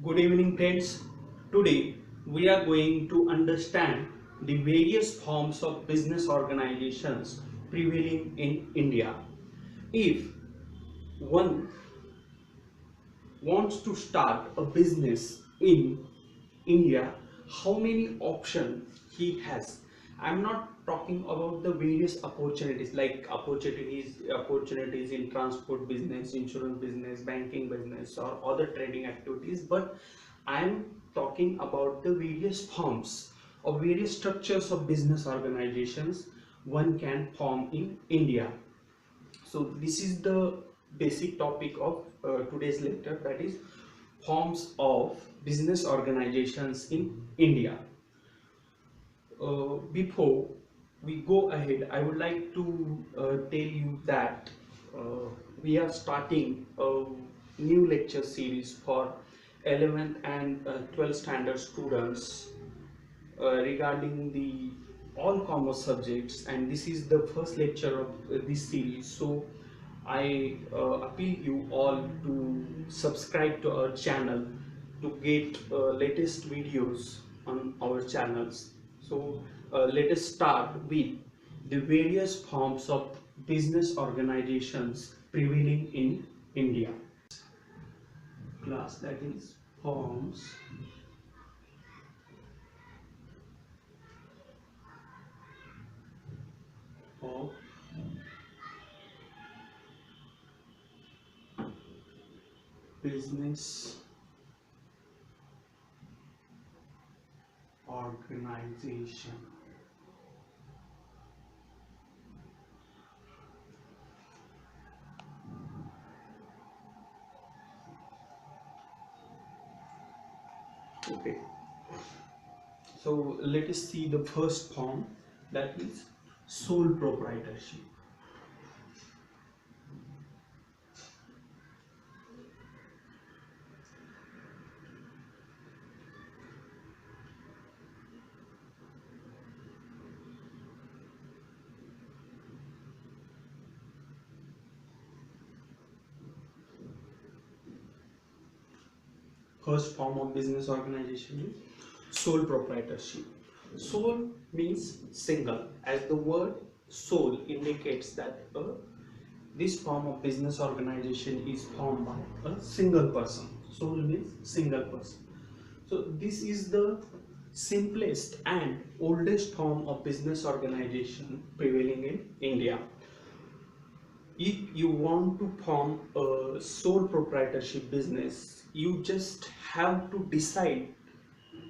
Good evening friends. Today we are going to understand the various forms of business organizations prevailing in India. If one wants to start a business in India, how many options he has? I'm not talking about the various opportunities like opportunities in transport business, insurance business, banking business, or other trading activities, but I'm talking about the various forms or various structures of business organizations one can form in India. So this is the basic topic of today's lecture, that is forms of business organizations in India. Before we go ahead, I would like to tell you that we are starting a new lecture series for 11th and 12th standard students regarding the all commerce subjects, and this is the first lecture of this series. So I appeal you all to subscribe to our channel to get latest videos on our channels. So let us start with the various forms of business organizations prevailing in India. Class, that is forms of business organization. Okay, so let us see the first form, that is sole proprietorship. First form of business organization is sole proprietorship. Sole means single, as the word sole indicates that this form of business organization is formed by a single person. Sole means single person. So this is the simplest and oldest form of business organization prevailing in India. If you want to form a sole proprietorship business, you just have to decide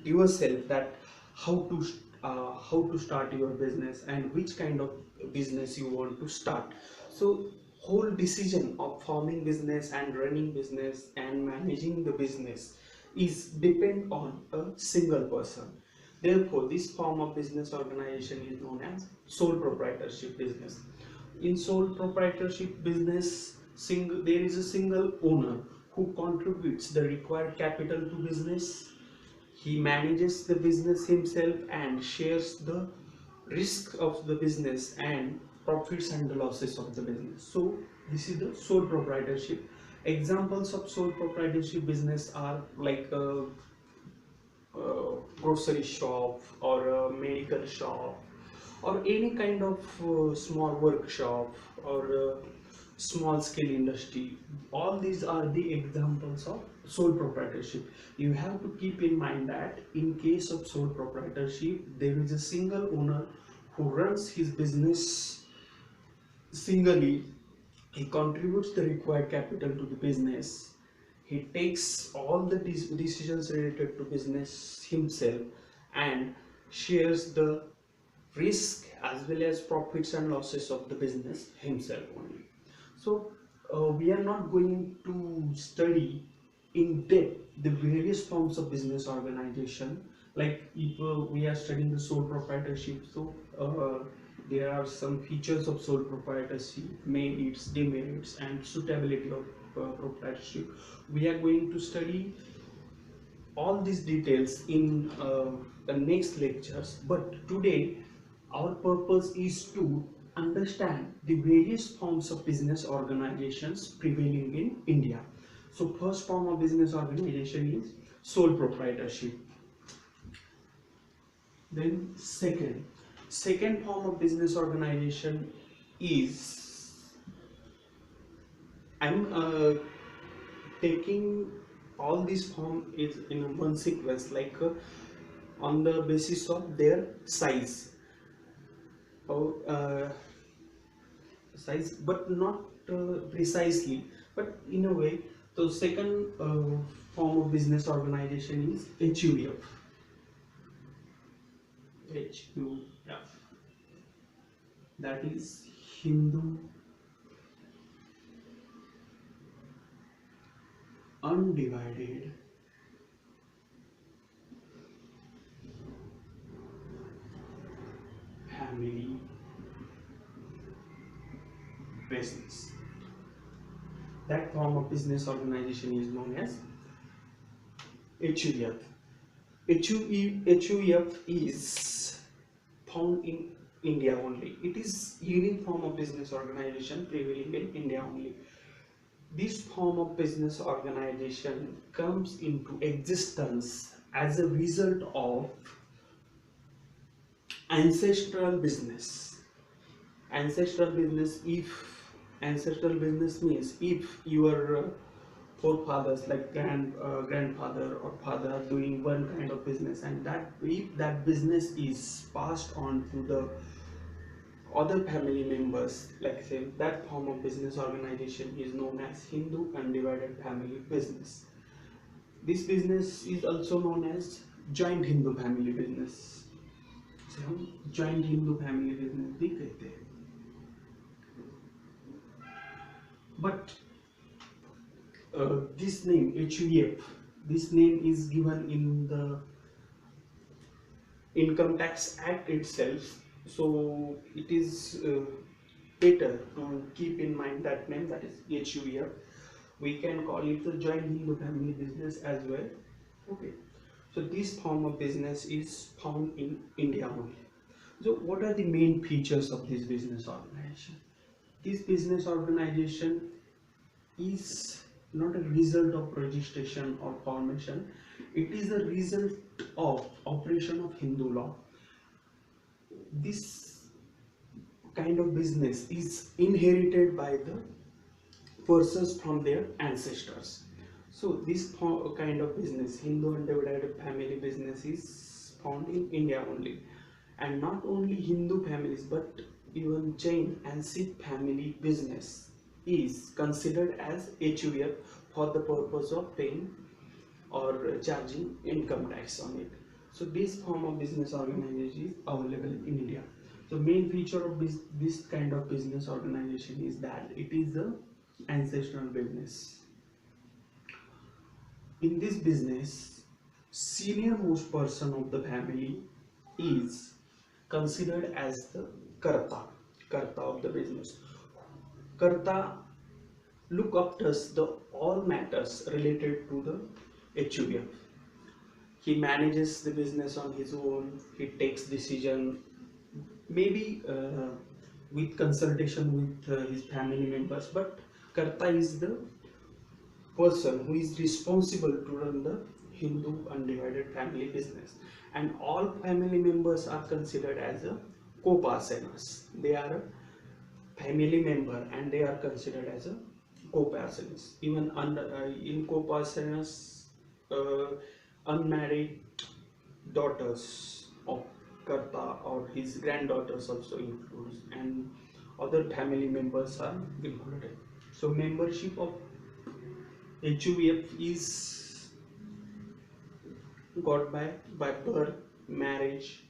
yourself that how to start your business and which kind of business you want to start. So whole decision of forming business and running business and managing the business is depend on a single person. Therefore this form of business organization is known as sole proprietorship business. In sole proprietorship business, there is a single owner who contributes the required capital to business. He manages the business himself and shares the risk of the business and profits and the losses of the business. So this is the sole proprietorship. Examples of sole proprietorship business are like grocery shop or a medical shop or any kind of small workshop or small scale industry. All these are the examples of sole proprietorship. You have to keep in mind that in case of sole proprietorship, there is a single owner who runs his business singly. He contributes the required capital to the business. He takes all the decisions related to business himself and shares the risk as well as profits and losses of the business himself only. So we are not going to study in depth the various forms of business organization. Like if we are studying the sole proprietorship, so there are some features of sole proprietorship, merits, demerits, and suitability of proprietorship. We are going to study all these details in the next lectures, but today our purpose is to understand the various forms of business organizations prevailing in India. So first form of business organization is sole proprietorship. Then second form of business organization is, I'm taking all these form is in one sequence, like on the basis of their size, or size, but not precisely, but in a way. So second form of business organization is HUF. HUF, that is Hindu Undivided Family Business. That form of business organization is known as HUF. HUF is found in India only. It is unique form of business organization prevailing in India only. This form of business organization comes into existence as a result of ancestral business. Ancestral business means if your forefathers, like grandfather or father, are doing one kind of business, and that if that business is passed on to the other family members, like say, that form of business organization is known as Hindu Undivided Family Business. This business is also known as joint Hindu family business. So, joint Hindu family business भी कहते हैं. But this name HUF, this name is given in the Income Tax Act itself, so it is better to keep in mind that name, that is HUF. We can call it the joint Hindu family business as well. Okay, so this form of business is found in India only. So what are the main features of this business organization? This business organization is not a result of registration or formation. It is a result of operation of Hindu law. This kind of business is inherited by the persons from their ancestors. So this kind of business, Hindu Undivided Family Business, is found in India only. And not only Hindu families, but even Jain and Sikh family business is considered as HUF for the purpose of paying or charging income tax on it. So this form of business organization is available in India. So main feature of this kind of business organization is that it is the ancestral business. In this business, senior most person of the family is considered as the karta of the business. Karta look after the all matters related to the HUF. He manages the business on his own. He takes decision, maybe with consultation with his family members. But Karta is the person who is responsible to run the Hindu Undivided Family Business, and all family members are considered as a co-parcenas. They are a family member and they are considered as a co-parcenas. Even in co-parcenas, unmarried daughters of Karta or his granddaughters also includes, and other family members are included. So membership of HUF is got by birth, marriage,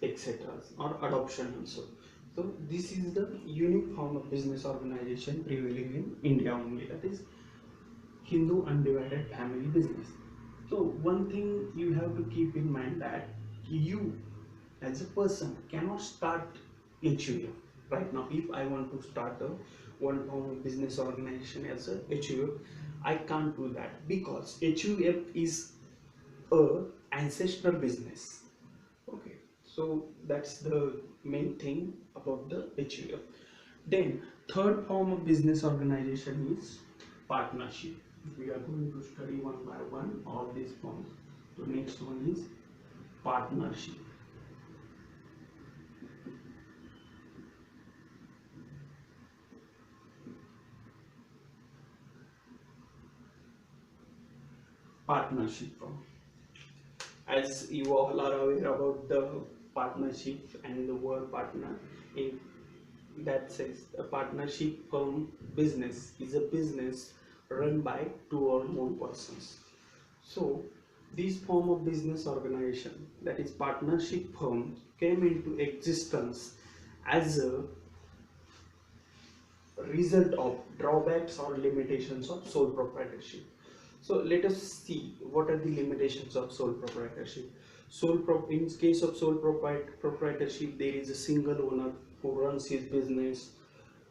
etc., or adoption also. So this is the unique form of business organization prevailing in India only, that is Hindu Undivided Family Business. So one thing you have to keep in mind, that you as a person cannot start HUF right now. If I want to start one form of business organization as a HUF, I can't do that, because HUF is a ancestral business. Okay, so that's the main thing about the HUF. Then third form of business organization is partnership. We are going to study one by one all these forms. So next one is partnership. Partnership form. As you all are aware about the partnership and the word partner, in that says a partnership firm business is a business run by two or more persons. So this form of business organization, that is partnership firm, came into existence as a result of drawbacks or limitations of sole proprietorship. So let us see what are the limitations of sole proprietorship. In case of sole proprietorship, there is a single owner who runs his business,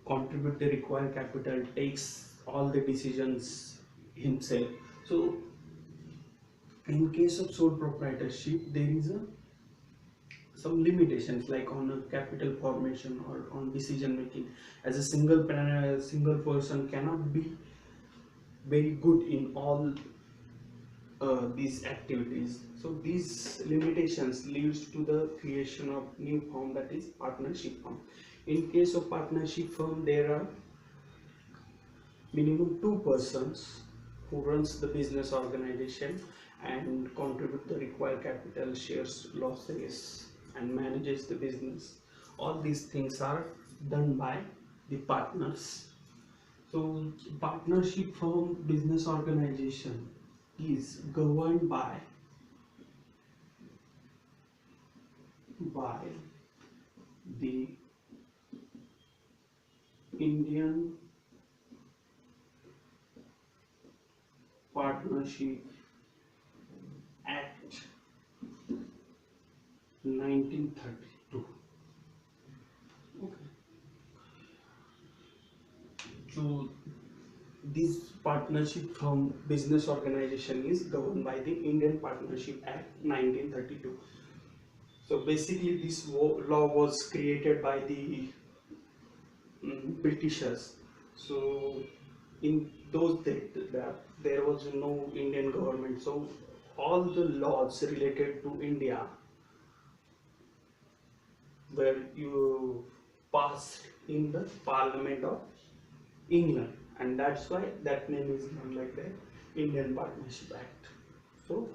contribute the required capital, takes all the decisions himself. So in case of sole proprietorship, there is some limitations like on a capital formation or on decision making, as a single person cannot be very good in all these activities. So these limitations leads to the creation of new firm, that is partnership firm. In case of partnership firm, there are minimum two persons who runs the business organization and contribute the required capital, shares losses, and manages the business. All these things are done by the partners. So partnership firm business organization is governed by the Indian Partnership Act 1932. Okay. So this partnership firm business organization is governed by the Indian Partnership Act 1932. So basically this law was created by the Britishers. So in those days there was no Indian government, so all the laws related to India were you passed in the Parliament of England, and that's why that name is known like the Indian Partnership Act. So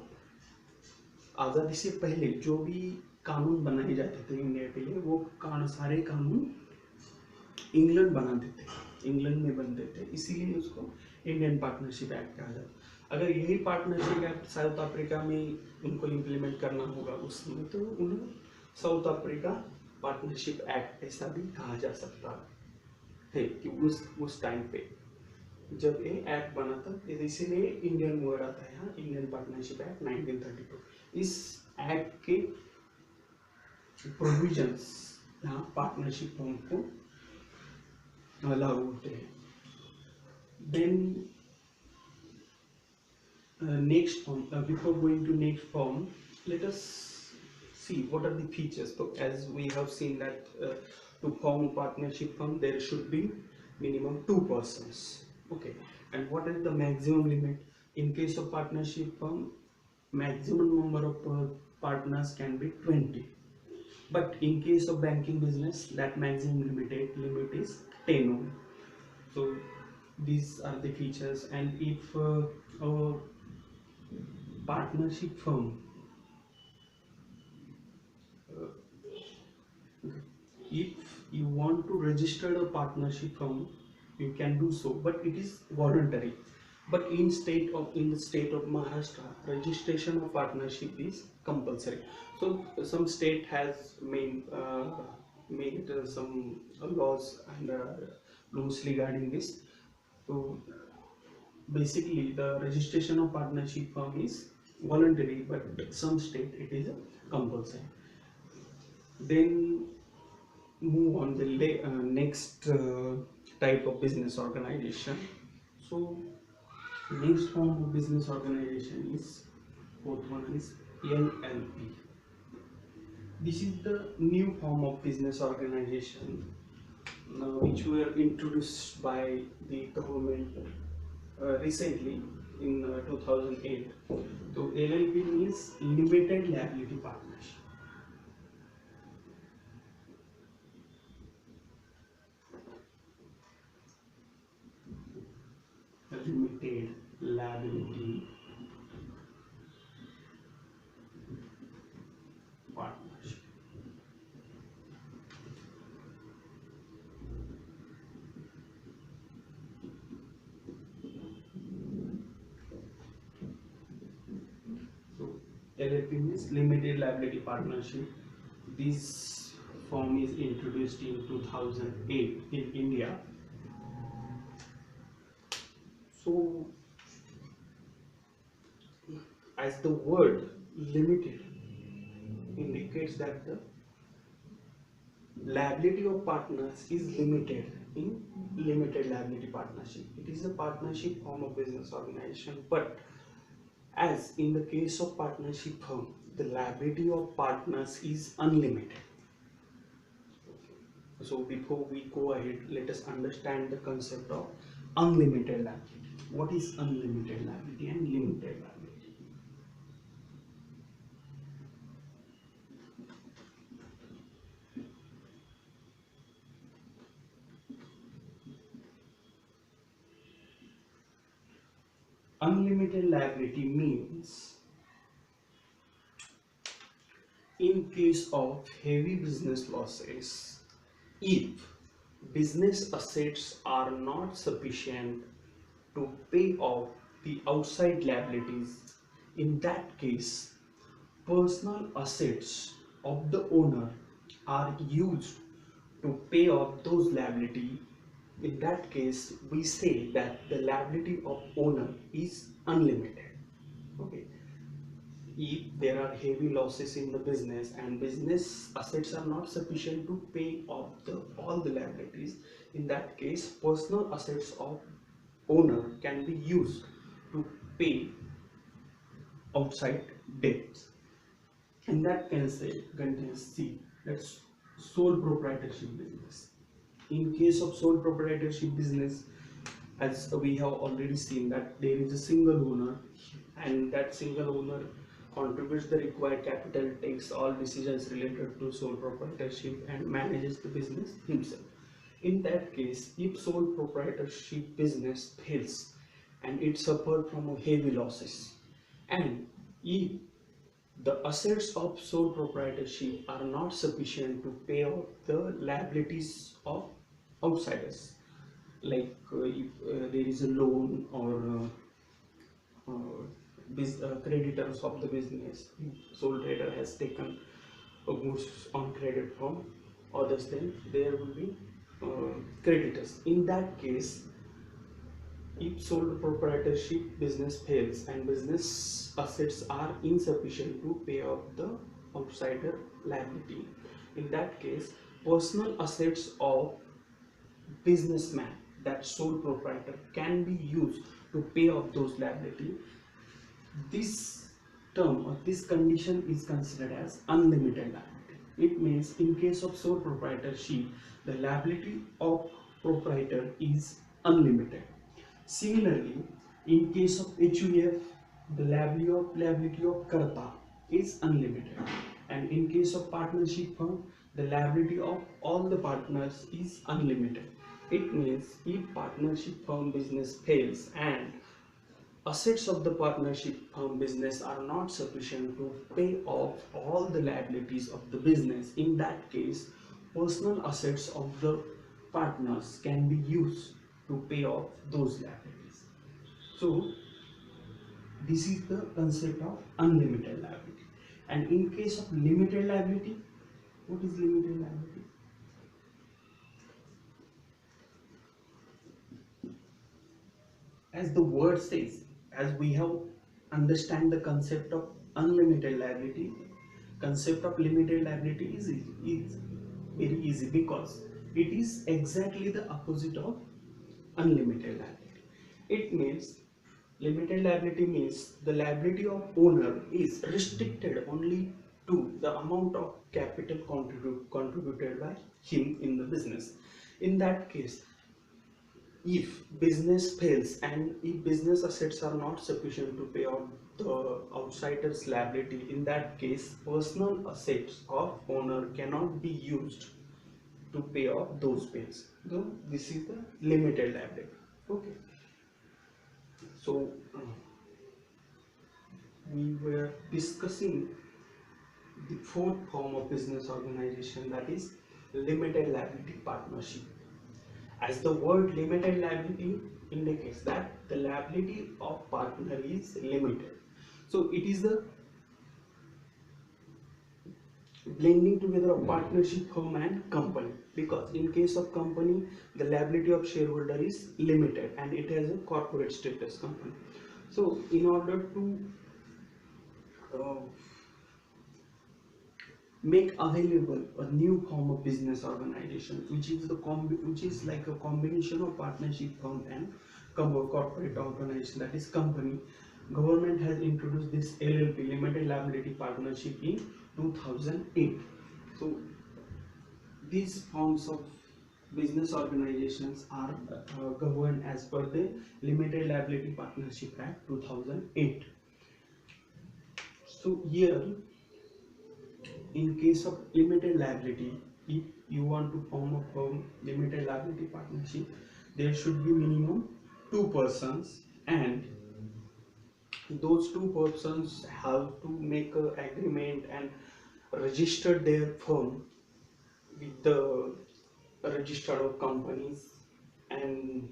आज़ादी से पहले जो भी कानून बनाए जाते थे India के लिए, वो सारे कानून इंग्लैंड बनाते थे, इंग्लैंड में बनते थे, इसीलिए उसको इंडियन पार्टनरशिप एक्ट कहा जाता है। अगर यही पार्टनरशिप एक्ट साउथ अफ्रीका में उनको इम्प्लीमेंट करना होगा उस समय, तो उन्हें साउथ अफ्रीका पार्टनरशिप एक्ट ऐसा भी कहा जा सकता है कि उस टाइम पे जब ये एक्ट बना था, इसीलिए इंडियन वर्ड आता है यहाँ, इंडियन पार्टनरशिप एक्ट 1932। इस एक्ट के प्रोविजंस यहाँ पार्टनरशिप फॉर्म को लागू होते हैं। Then next form, before going to next form, let us see what are the features. So as we have seen that to form a partnership firm there should be minimum two persons. Okay, and what is the maximum limit? In case of partnership firm, maximum number of partners can be 20. But in case of banking business, that maximum limit is 10 only. So these are the features. And if a partnership firm if you want to register a partnership firm, you can do so, but it is voluntary. But in the state of Maharashtra, registration of partnership is compulsory. So some state has made some laws and rules regarding this. So basically the registration of partnership firm is voluntary, but some state it is compulsory. Then move on the next type of business organization. So next form of business organization is, fourth one is LLP. This is the new form of business organization which were introduced by the government recently in 2008. So LLP means limited liability partnership. Limited liability partnership. So LLP means limited liability partnership. This form is introduced in 2008 in India. So as the word limited indicates that the liability of partners is limited in limited liability partnership. It is a partnership form of business organization, but as in the case of partnership firm, the liability of partners is unlimited. So before we go ahead, let us understand the concept of unlimited liability. What is unlimited liability and limited liability? Unlimited liability means in case of heavy business losses, if business assets are not sufficient to pay off the outside liabilities, in that case, personal assets of the owner are used to pay off those liabilities. In that case, we say that the liability of owner is unlimited. Okay. If there are heavy losses in the business and business assets are not sufficient to pay off all the liabilities, in that case, personal assets of owner can be used to pay outside debts. And that contains C, that's sole proprietorship business. In case of sole proprietorship business, as we have already seen that there is a single owner and that single owner contributes the required capital, takes all decisions related to sole proprietorship and manages the business himself. In that case, if sole proprietorship business fails and it suffered from heavy losses, and if the assets of sole proprietorship are not sufficient to pay off the liabilities of outsiders, like if there is a loan or creditors of the business, sole trader has taken goods on credit from others, then there will be creditors. In that case, if sole proprietorship business fails and business assets are insufficient to pay off the outsider liability, in that case, personal assets of businessman, that sole proprietor, can be used to pay off those liability. This term or this condition is considered as unlimited liability. It means in case of sole proprietorship, the liability of proprietor is unlimited. Similarly, in case of HUF, the liability of Karta is unlimited, and in case of partnership firm, the liability of all the partners is unlimited. It means if partnership firm business fails and assets of the partnership firm business are not sufficient to pay off all the liabilities of the business, in that case, personal assets of the partners can be used to pay off those liabilities. So, this is the concept of unlimited liability. And in case of limited liability, what is limited liability? As the word says, as we have understand the concept of unlimited liability, concept of limited liability is very easy because it is exactly the opposite of unlimited liability. It means limited liability means the liability of owner is restricted only to the amount of capital contributed by him in the business. In that case, if business fails and if business assets are not sufficient to pay out the outsider's liability, in that case personal assets of owner cannot be used to pay off those bills. So this is the limited liability. Okay. So we were discussing the fourth form of business organization, that is limited liability partnership. As the word limited liability indicates that the liability of partner is limited. So it is the blending together of partnership firm and company, because in case of company the liability of shareholder is limited and it has a corporate status company. So in order to uh, make available a new form of business organization, which is like a combination of partnership firm and corporate organization, that is company, government has introduced this LLP, limited liability partnership, in 2008. So these forms of business organizations are governed as per the Limited Liability Partnership Act 2008. So here, in case of limited liability, if you want to form a firm limited liability partnership, there should be minimum 2 persons, and those 2 persons have to make an agreement and register their firm with the register of companies, and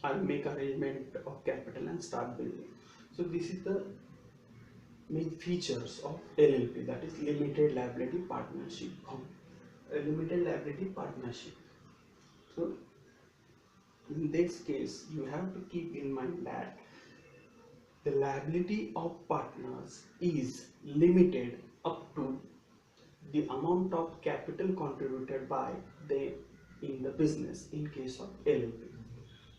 I'll make arrangement of capital and start building. So this is the main features of LLP, that is limited liability partnership firm, a limited liability partnership. So in this case you have to keep in mind that the liability of partners is limited up to the amount of capital contributed by them in the business in case of LLP.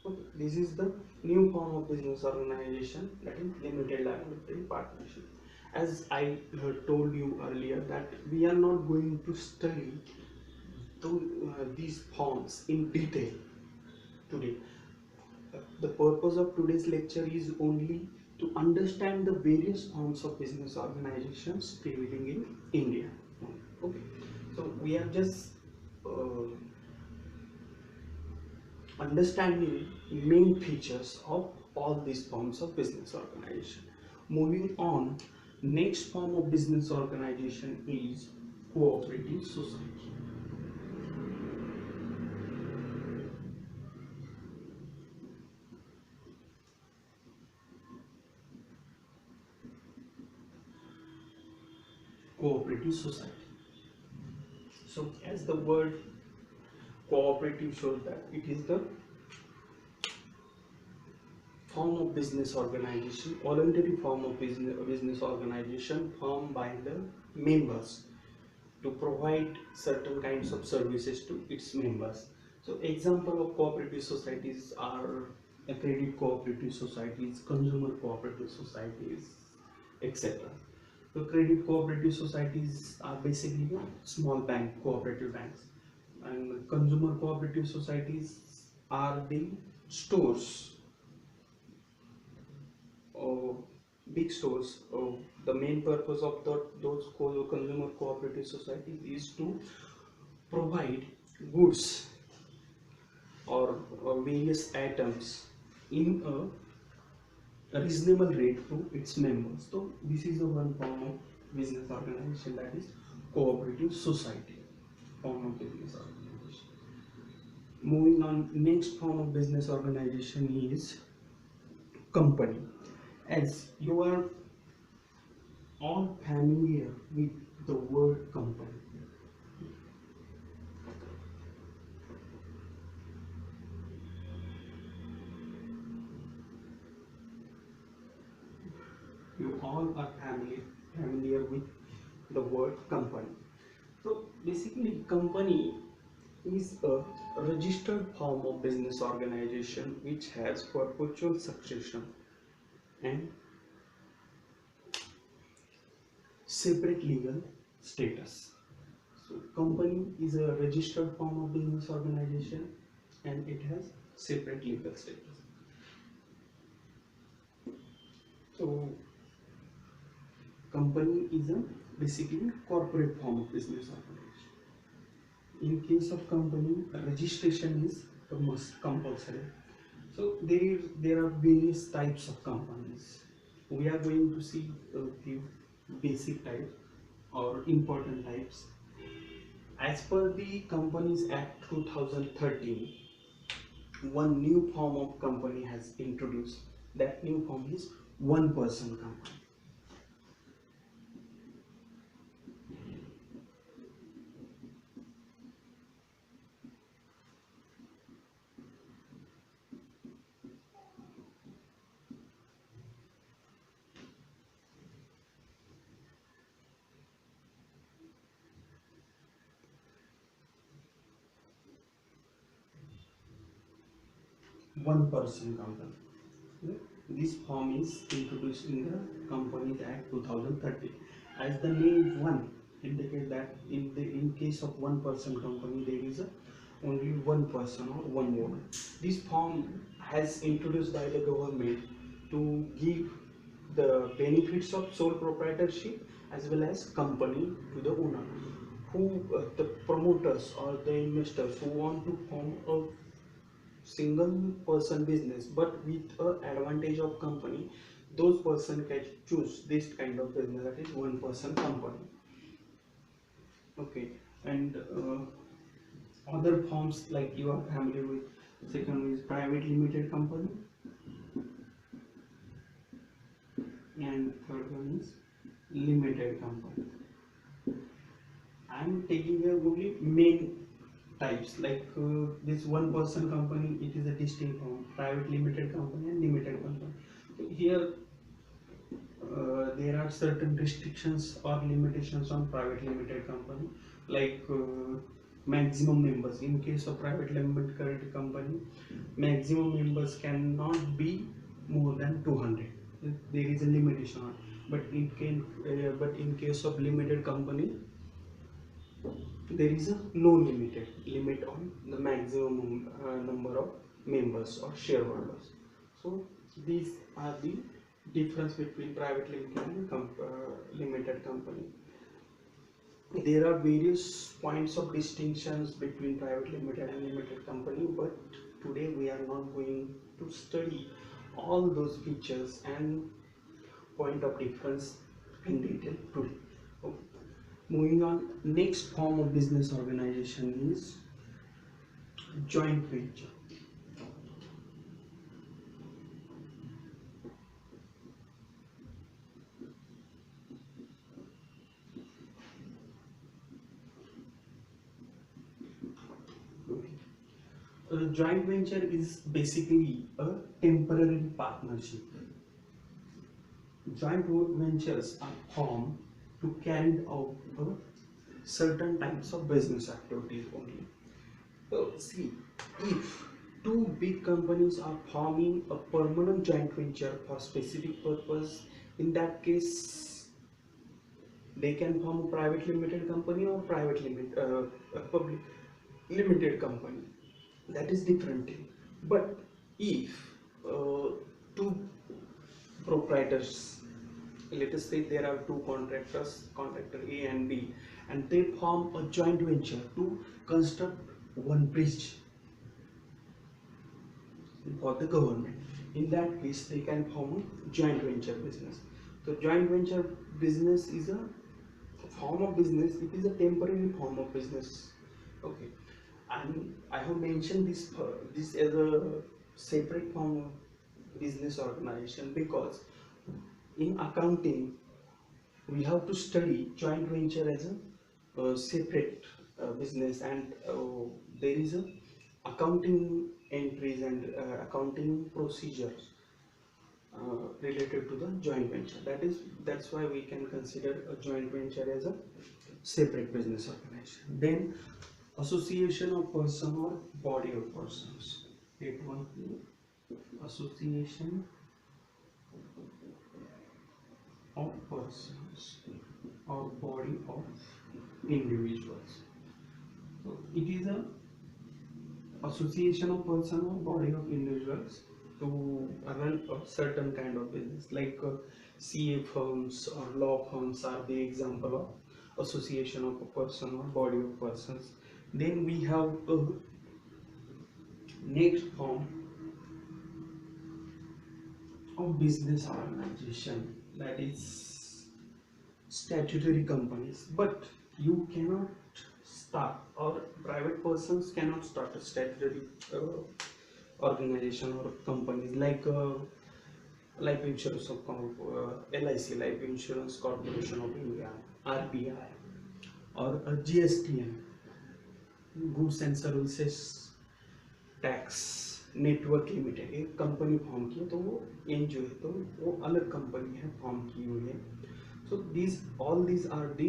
Okay, this is the new form of business organization, that is limited liability partnership. As I told you earlier that we are not going to study these forms in detail today. The purpose of today's lecture is only to understand the various forms of business organizations prevailing in India. Okay, so we are just understanding main features of all these forms of business organization. Moving on, next form of business organization is cooperative society. Cooperative society. So as the word cooperative shows, that it is the form of business organization, voluntary form of business organization formed by the members to provide certain kinds of services to its members. So example of cooperative societies are credit cooperative societies, consumer cooperative societies, etc. So credit cooperative societies are basically small cooperative banks, and consumer cooperative societies are the stores, big stores. The main purpose of those consumer cooperative societies is to provide goods or various items in a reasonable rate to its members. So this is the one form of business organization, that is cooperative society form of business organization. Moving on, next form of business organization is company. As you are all familiar with the word company, you all are familiar with the word company. So basically company is a registered form of business organization which has perpetual succession and separate legal status. So company is a registered form of business organization and it has separate legal status. So company is a basically corporate form of business operation. In case of company, registration is a must, compulsory. So there are various types of companies. We are going to see a few basic types or important types. As per the Companies Act 2013, one new form of company has introduced. That new form is one person company. One person company. This form is introduced in the Companies Act 2013. As the name one indicate that in case of one person company there is only one person or one owner. This form has introduced by the government to give the benefits of sole proprietorship as well as company to the owner. Who the promoters or the investors who want to form a single person business but with a advantage of company, those person can choose this kind of business, that is one person company. Okay, and other forms like you are familiar with. Second is private limited company, and third one is limited company. I am taking here only main types like this one person company. It is a distinct from private limited company and limited company. So here there are certain restrictions or limitations on private limited company, like maximum members. In case of private limited company, maximum members cannot be more than 200. There is a limitation on, but in case of limited company, there is a no limited limit on the maximum number of members or shareholders. So these are the difference between private limited and limited company. There are various points of distinctions between private limited and limited company, but today we are not going to study all those features and point of difference in detail today. Okay. Moving on, next form of business organization is joint venture. A joint venture is basically a temporary partnership. Joint ventures are formed to carry out certain types of business activities only. So, see, if two big companies are forming a permanent joint venture for specific purpose, in that case, they can form a private limited company or a public limited company. That is different thing. But if two proprietors, let us say there are two contractors, contractor A and B, and they form a joint venture to construct one bridge for the government. In that case, they can form a joint venture business. So joint venture business is a form of business. It is a temporary form of business. Okay, and I have mentioned this as a separate form of business organization because in accounting we have to study joint venture as a separate business, and there is a accounting entries and accounting procedures related to the joint venture. That's why we can consider a joint venture as a separate business organization. Then association of person or body of persons. Take one here. Association of persons or body of individuals. So it is a association of person or body of individuals to run a certain kind of business, like CA firms or law firms are the example of association of a person or body of persons. Then we have a next form of business organization, that is statutory companies. But you cannot start, or private persons cannot start a statutory organization or companies, like life insurance of LIC, Life Insurance Corporation of India, RBI, or a GSTN, Goods and Services tax network limited, एक company form की है तो वो NGO है, तो वो अलग company है फॉर्म की हुई है. So these all these are the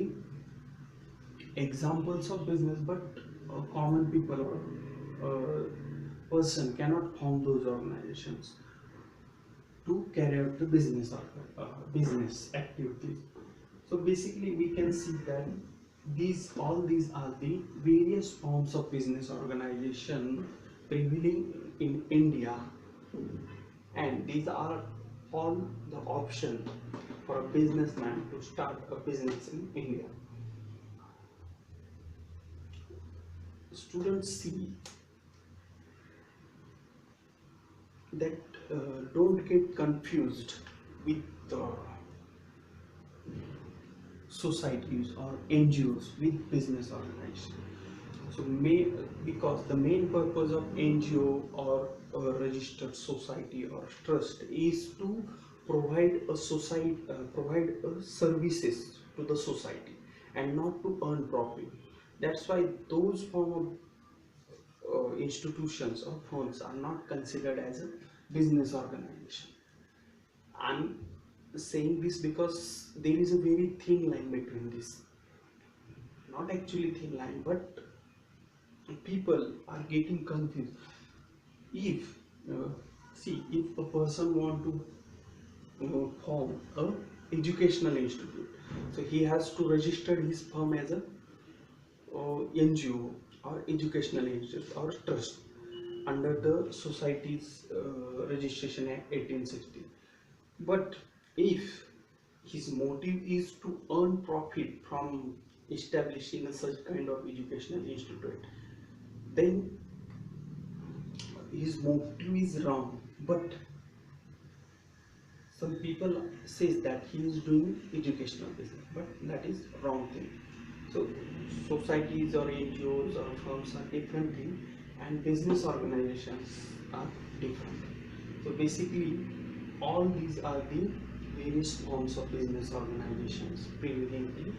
examples of business, but common people और person cannot form those organizations to carry out the business or business activities. So basically we can see that all these are the various forms of business organization prevailing in India, and these are all the option for a businessman to start a business in India. Students see that don't get confused with societies or NGOs with business organizations. So because the main purpose of NGO or a registered society or trust is to provide services to the society and not to earn profit. That's why those form of institutions or firms are not considered as a business organization. I'm saying this because there is a very thin line between this, not actually thin line, but people are getting confused. If if a person want to form a educational institute, so he has to register his firm as a NGO or educational institute or trust under the Societies Registration Act 1860. But if his motive is to earn profit from establishing a such kind of educational institute, then his motive is wrong. But some people says that he is doing educational business, but that is wrong thing. So societies or NGOs or firms are different thing, and business organizations are different. So basically all these are the various forms of business organizations prevailing in